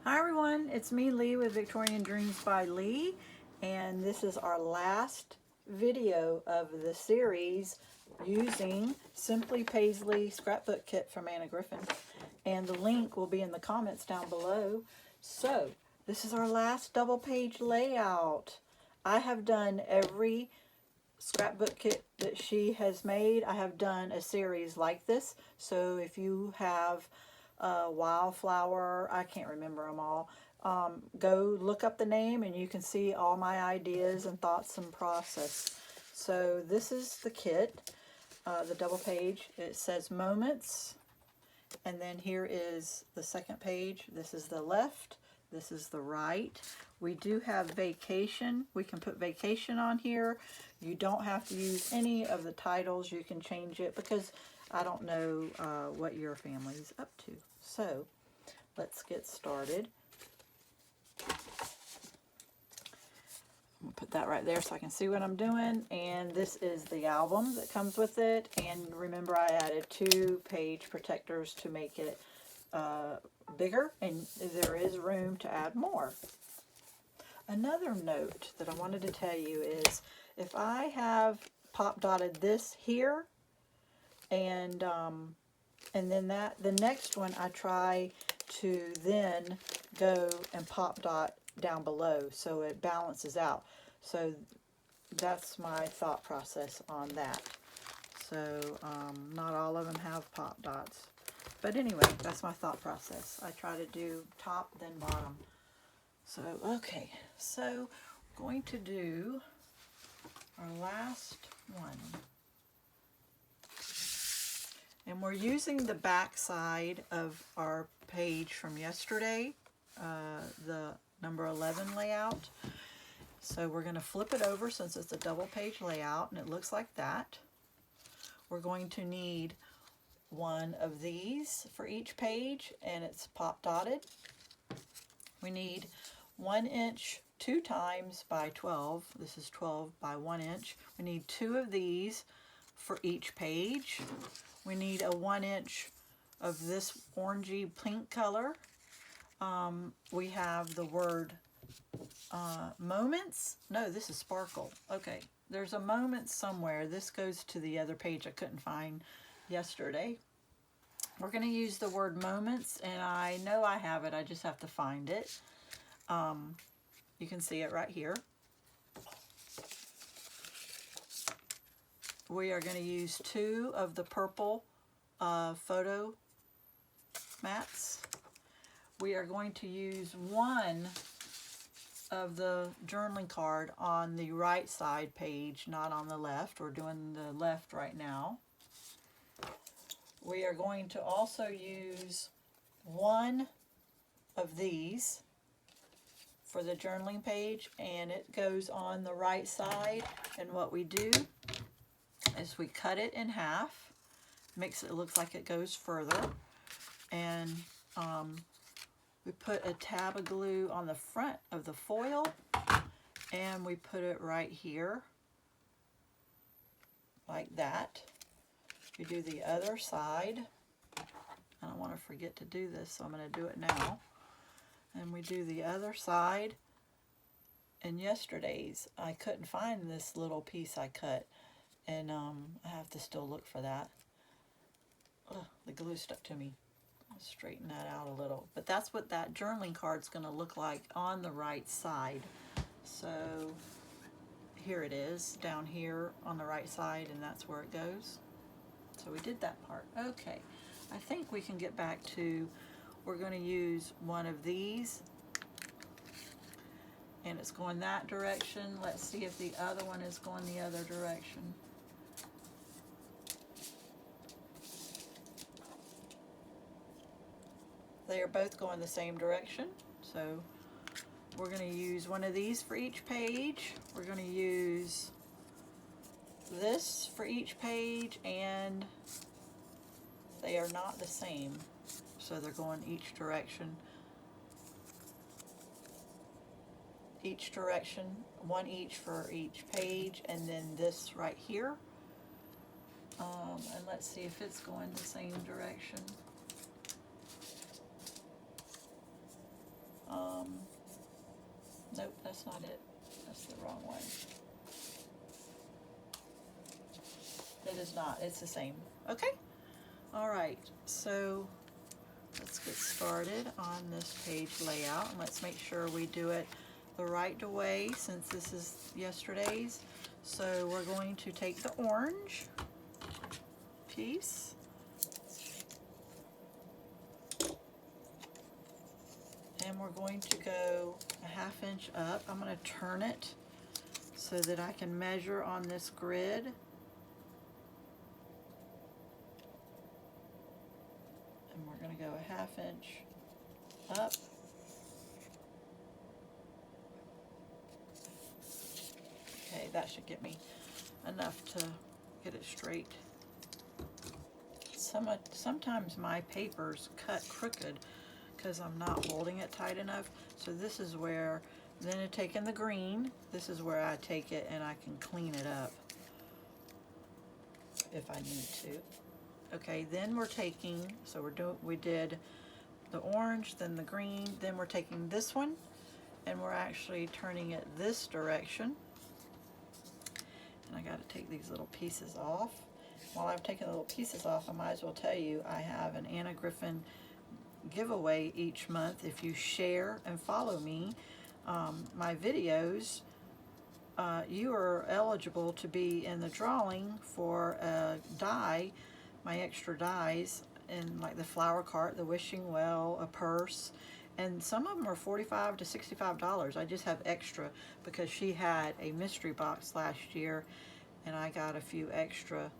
Hi everyone, it's me Lee with Victorian Dreams by Lee, and this is our last video of the series using Simply Paisley Scrapbook Kit from Anna Griffin, and the link will be in the comments down below. So this is our last double page layout. I have done every scrapbook kit that she has made. I have done a series like this, so if you have Wildflower, I can't remember them all, go look up the name and you can see all my ideas and thoughts and process. So this is the kit, the double page. It says moments, and then here is the second page. This is the left, this is the right. We do have vacation. We can put vacation on here. You don't have to use any of the titles. You can change it because I don't know what your family's up to. So let's get started. I'll put that right there so I can see what I'm doing. And this is the album that comes with it. And remember, I added 2 page protectors to make it bigger, and there is room to add more. Another note that I wanted to tell you is if I have pop dotted this here, and then the next one I try to then go and pop dot down below so it balances out. So that's my thought process on that. So not all of them have pop dots, but anyway, that's my thought process. I try to do top then bottom. So okay, so we're going to do our last one. And we're using the back side of our page from yesterday, the number 11 layout. So we're going to flip it over since it's a double page layout, and it looks like that. We're going to need one of these for each page, and it's pop dotted. We need 1 inch 2 times by 12. This is 12 by 1 inch. We need 2 of these for each page. We need a 1 inch of this orangey pink color. We have the word moments. No, this is sparkle. Okay, there's a moment somewhere. This goes to the other page I couldn't find yesterday. We're going to use the word moments, and I know I have it. I just have to find it. You can see it right here. We are going to use 2 of the purple photo mats. We are going to use 1 of the journaling card on the right side page, not on the left. We're doing the left right now. We are going to also use 1 of these for the journaling page, and it goes on the right side. And what we do is we cut it in half, makes it look like it goes further, and we put a tab of glue on the front of the foil, and we put it right here like that. We do the other side. I don't want to forget to do this, so I'm going to do it now. And we do the other side. In yesterday's, I couldn't find this little piece I cut, and I have to still look for that. Ugh, the glue stuck to me. I'll straighten that out a little. But that's what that journaling card's going to look like on the right side. So here it is, down here on the right side, and that's where it goes. So we did that part. Okay, I think we can get back to, we're going to use 1 of these, and it's going that direction. Let's see if the other one is going the other direction. They are both going the same direction, so we're going to use 1 of these for each page. We're going to use this for each page, and they are not the same, so they're going each direction. Each direction, 1 each for each page, and then this right here. And let's see if it's going the same direction. that's not it. That's the wrong one. It is not. It's the same. Okay. All right. So let's get started on this page layout, and let's make sure we do it the right way since this is yesterday's. So we're going to take the orange piece and we're going to go a 1/2 inch up. I'm going to turn it so that I can measure on this grid. And we're going to go a 1/2 inch up. Okay, that should get me enough to get it straight. Sometimes my papers cut crooked because I'm not holding it tight enough. So this is where, then I take in the green, this is where I take it and I can clean it up if I need to. Okay, then we're taking, so we did the orange, then the green, then we're taking this one and we're actually turning it this direction. And I got to take these little pieces off. While I've taken the little pieces off, I might as well tell you I have an Anna Griffin giveaway each month. If you share and follow me, my videos, you are eligible to be in the drawing for a die, my extra dies, in like the flower cart, the wishing well, a purse, and some of them are $45 to $65. I just have extra because she had a mystery box last year and I got a few extra.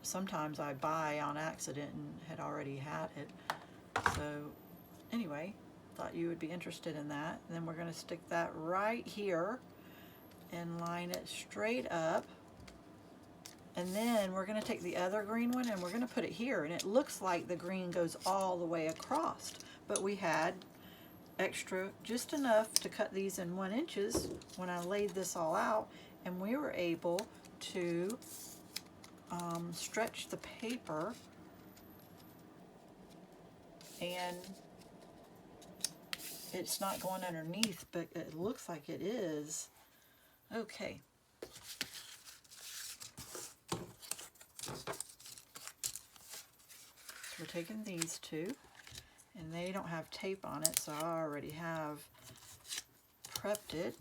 Sometimes I buy on accident and had already had it. So anyway, thought you would be interested in that. And then we're going to stick that right here and line it straight up. And then we're going to take the other green one and we're going to put it here. And it looks like the green goes all the way across. But we had extra, just enough to cut these in 1 inches when I laid this all out. And we were able to stretch the paper, and it's not going underneath, but it looks like it is. Okay. So we're taking these two, and they don't have tape on it, so I already have prepped it.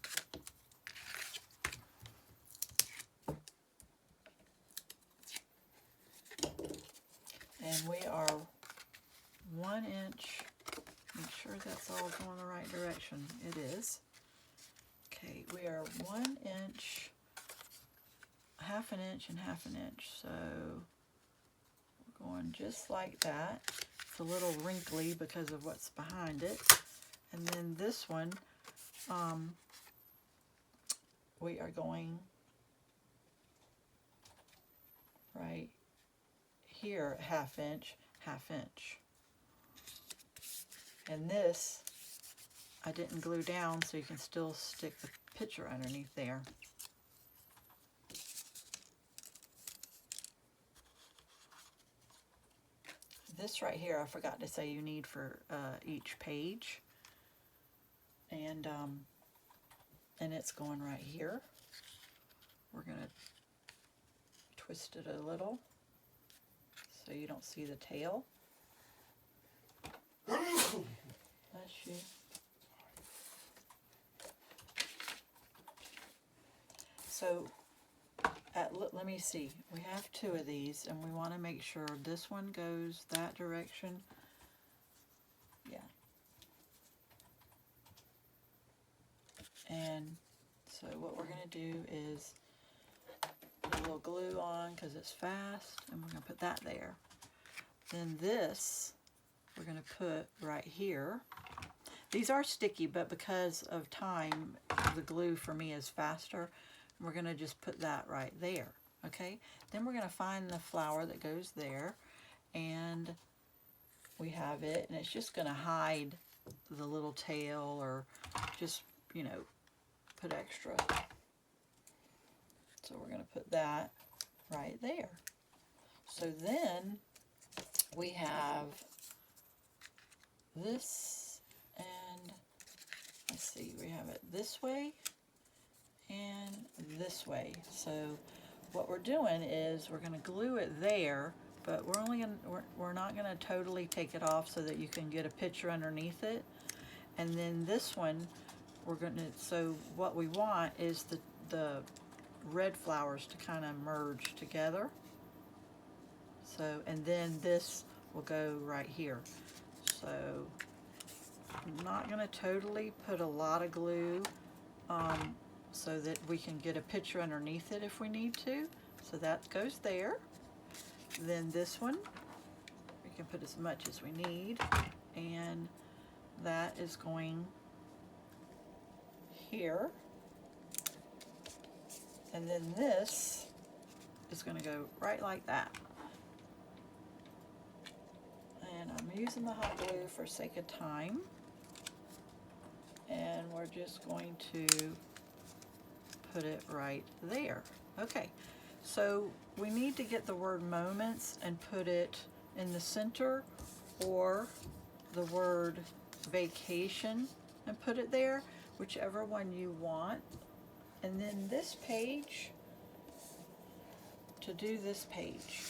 And we are 1 inch, make sure that's all going the right direction. It is. Okay, we are 1 inch, 1/2 inch and 1/2 inch. So we're going just like that. It's a little wrinkly because of what's behind it. And then this one, we are going right here, 1/2 inch, 1/2 inch. And this, I didn't glue down so you can still stick the picture underneath there. This right here, I forgot to say you need for each page. And it's going right here. We're going to twist it a little so you don't see the tail. Bless you. So, let me see. We have 2 of these, and we want to make sure this one goes that direction. Yeah. And so what we're going to do is put a little glue on because it's fast, and we're going to put that there. Then this, we're going to put right here. These are sticky, but because of time, the glue for me is faster. We're going to just put that right there, okay? Then we're going to find the flower that goes there, and we have it, and it's just going to hide the little tail, or just, you know, put extra. So we're going to put that right there. So then we have this, and let's see, we have it this way and this way. So what we're doing is we're going to glue it there, but we're not going to totally take it off so that you can get a picture underneath it. And then this one we're going to, so what we want is the red flowers to kind of merge together. So, and then this will go right here. So I'm not going to totally put a lot of glue so that we can get a picture underneath it if we need to. So that goes there. Then this one, we can put as much as we need, and that is going here. And then this is going to go right like that. And I'm using the hot glue for sake of time. And we're just going to put it right there. Okay, so we need to get the word moments and put it in the center, or the word vacation and put it there, whichever one you want. And then this page, to do this page,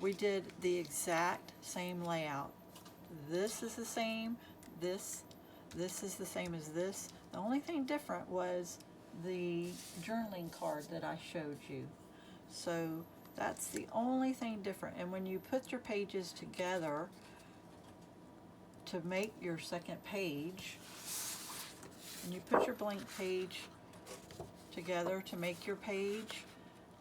we did the exact same layout. This is the same, this is the same as this. The only thing different was the journaling card that I showed you. So that's the only thing different. And when you put your pages together to make your second page, and you put your blank page together to make your page,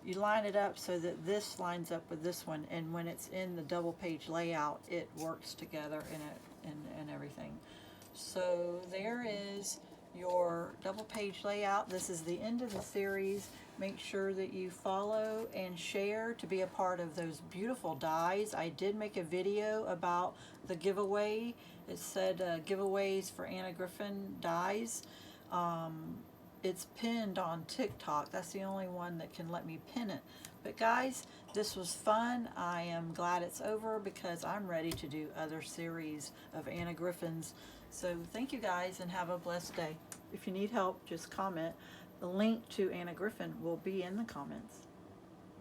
you line it up so that this lines up with this one, and when it's in the double page layout, it works together and everything. So there is your double page layout. This is the end of the series. Make sure that you follow and share to be a part of those beautiful dies. I did make a video about the giveaway. It said giveaways for Anna Griffin dies. It's pinned on TikTok. That's the only one that can let me pin it. But guys, this was fun. I am glad it's over because I'm ready to do other series of Anna Griffins. So thank you guys and have a blessed day. If you need help, just comment. The link to Anna Griffin will be in the comments.